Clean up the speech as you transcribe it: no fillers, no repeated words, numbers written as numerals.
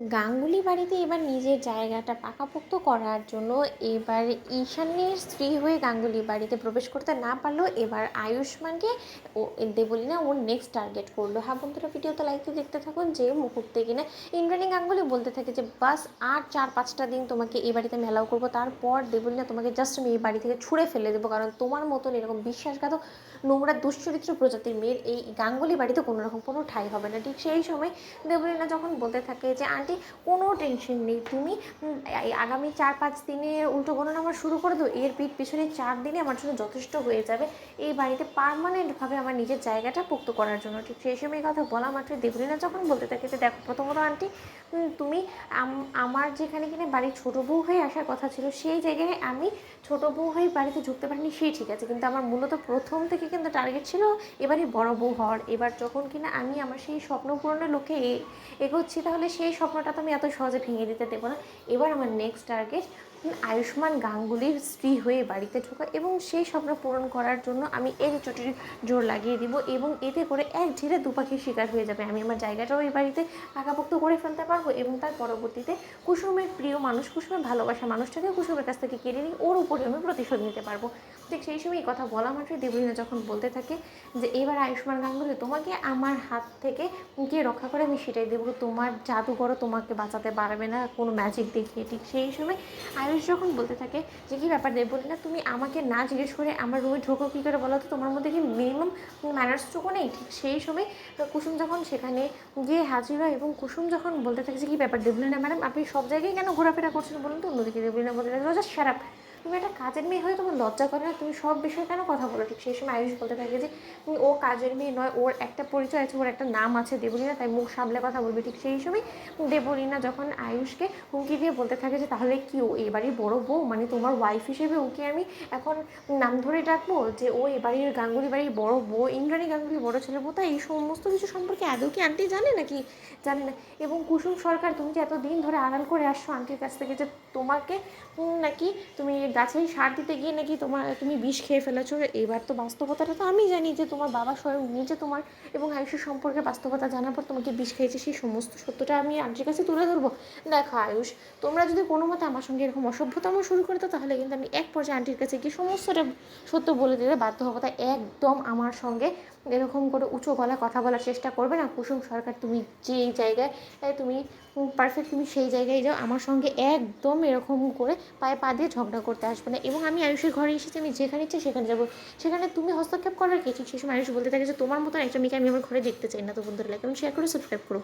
গাঙ্গুলি বাড়িতে এবার নিজের জায়গাটা পাকাপোক্ত করার জন্য এবার ঈশানের স্ত্রী হয়ে গাঙ্গুলি বাড়িতে প্রবেশ করতে না পারলেও এবার আয়ুষ্মানকে ও দেবলীনা ওর নেক্সট টার্গেট করলো। হ্যাঁ বন্ধুরা, ভিডিওতে লাইক দেখতে থাকুন। যে মুহূর্তে কিনা ইন্দ্রাণী গাঙ্গুলি বলতে থাকে যে বাস আর 4-5টা দিন তোমাকে এই বাড়িতে আমি অ্যালাউ করবো, তারপর দেবলীনা তোমাকে জাস্ট আমি এই বাড়ি থেকে ছুঁড়ে ফেলে দেবো, কারণ তোমার মতন এরকম বিশ্বাসঘাতক নোংরা দুশ্চরিত্র প্রজাতির মেয়ের এই গাঙ্গুলি বাড়িতে কোনো রকম কোনো ঠাঁই হবে না। ঠিক সেই সময় দেবলীনা যখন বলতে থাকে যে আন্টি কোনো টেনশন নেই, তুমি এই আগামী 4-5 দিনের উল্টো গণনা আমার শুরু করে দাও, এর পিছনে 4 দিনে আমার জন্য যথেষ্ট হয়ে যাবে এই বাড়িতে পার্মানেন্টভাবে আমার নিজের জায়গাটা পোক্ত করার জন্য। ঠিক সেই সময় কথা বলা মাত্র দেবলীনা যখন বলতে থাকে যে দেখো, প্রথমত আন্টি তুমি আমার যেখানে কিনা বাড়ির ছোটো বউ হয়ে আসার কথা ছিল, সেই জায়গায় আমি ছোটো বউ হয়ে বাড়িতে ঢুকতে পারিনি, সেই ঠিক আছে, কিন্তু আমার মূলত প্রথম থেকে কিন্তু টার্গেট ছিল এবারে বড় বউ হওয়ার। এবার যখন কিনা আমি আমার সেই স্বপ্ন পূরণের লক্ষ্যে এগোচ্ছি, তাহলে সেই স্বপ্নটা তো আমি এত সহজে ভেঙে দিতে দেবো না। এবার আমার নেক্সট টার্গেট আয়ুষ্মান গাঙ্গুলির স্ত্রী হয়ে বাড়িতে ঢোকা, এবং সেই স্বপ্ন পূরণ করার জন্য আমি এর চুটির জোর লাগিয়ে দিব, এবং এতে করে এক ঢিলে দুপাখির শিকার হয়ে যাবে। আমি আমার জায়গাটাও এই বাড়িতে পাকাপোক্ত করে ফেলতে পারবো, এবং তার পরবর্তীতে কুসুমের প্রিয় মানুষ, কুসুমের ভালোবাসা মানুষটাকে কুসুমের কাছ থেকে কেড়ে নিই, ওর উপরে আমি প্রতিশোধ নিতে পারবো। ঠিক সেই সময় এই কথা বলা মাত্রই দেবলীনা যখন বলতে থাকে যে এবার আয়ুষ্মান গাঙ্গুলি তোমাকে আমার হাত থেকে কে রক্ষা করে আমি সেটাই দেবো, তোমার জাদুঘরও তোমাকে বাঁচাতে পারবে না কোনো ম্যাজিক দেখিয়ে। ঠিক সেই সময় আয়ুষ যখন বলতে থাকে যে কী ব্যাপার দেবলীনা, তুমি আমাকে না জিজ্ঞেস করে আমার রুমে ঢোকো কী করে, বলো তো, তোমার মধ্যে কি মিনিমাম ম্যানার্সটুকু নেই? ঠিক সেই সময় কুসুম যখন সেখানে গিয়ে হাজির হয়, এবং কুসুম যখন বলতে থাকে যে কী ব্যাপার দেবলীনা ম্যাডাম, আপনি সব জায়গায় কেন ঘোরাফেরা করছেন বলুন তো। অন্যদিকে দেবলীনা বলতে থাকে জাস্ট শাট আপ, তুমি একটা কাজের মেয়ে হয়ে তোমার লজ্জা করে না, তুমি সব বিষয়ে কেন কথা বলো। ঠিক সেই সময় আয়ুষ বলতে থাকে যে ও কাজের মেয়ে নয়, ওর একটা পরিচয় আছে, ওর একটা নাম আছে দেবলীনা, তাই মুখ সামলে কথা বলবে। ঠিক সেই সময় দেবলীনা যখন আয়ুষকে হুমকি দিয়ে বলতে থাকে যে তাহলে কি ও এবাড়ির বড় বউ, মানে তোমার ওয়াইফ হিসেবে ওকে আমি এখন নাম ধরে ডাকবো যে ও এবাড়ির গাঙ্গুলি বাড়ির বড় বউ, ইন্দ্রাণী গাঙ্গুলি বড় ছেলে বউ, তাই এই সমস্ত কিছু সম্পর্কে আদৌ কি আন্টি জানে নাকি? জানে না। এবং কুসুম সরকার, তুমি যে এতদিন ধরে আড়াল করে আসছো আন্টির কাছ থেকে যে তোমাকে নাকি তুমি গাছেই সার দিতে গিয়ে নাকি তুমি বিষ খেয়ে ফেলেছো, এবার তো বাস্তবতাটা তো আমি জানি যে তোমার বাবা স্বয়ং নিজে তোমার এবং আয়ুষের সম্পর্কে বাস্তবতা জানার পর তোমাকে বিষ খেয়েছে, সেই সমস্ত সত্যটা আমি আন্টির কাছে তুলে ধরবো। দেখো আয়ুষ, তোমরা যদি কোনো মতে আমার সঙ্গে এরকম অসভ্যতাম শুরু করে দাও, তাহলে কিন্তু আমি এক পর্যায়ে আন্টির কাছে গিয়ে সমস্তটা সত্য বলে দিতে বাধ্য হবো। তাই একদম আমার সঙ্গে এরকম করে উঁচু গলায় কথা বলার চেষ্টা করবে না কুসুম সরকার। তুমি যেই জায়গায় তুমি পারফেক্ট, তুমি সেই জায়গায় যাও, আমার সঙ্গে একদম এরকম করে পায়ে পা দিয়ে ঝগড়া করতে আসবে না। এবং আমি আয়ুষের ঘরে এসেছি, আমি যেখানে ইচ্ছে সেখানে যাবো, সেখানে তুমি হস্তক্ষেপ করার কি? ঠিক সেই সময় আয়ুষ বলতে থাকে যে তোমার মতন একটা মেয়েকে আমি আমার ঘরে দেখতে চাই না। তো বন্ধুরা, লাইক এবং শেয়ার করে সাবস্ক্রাইব করো।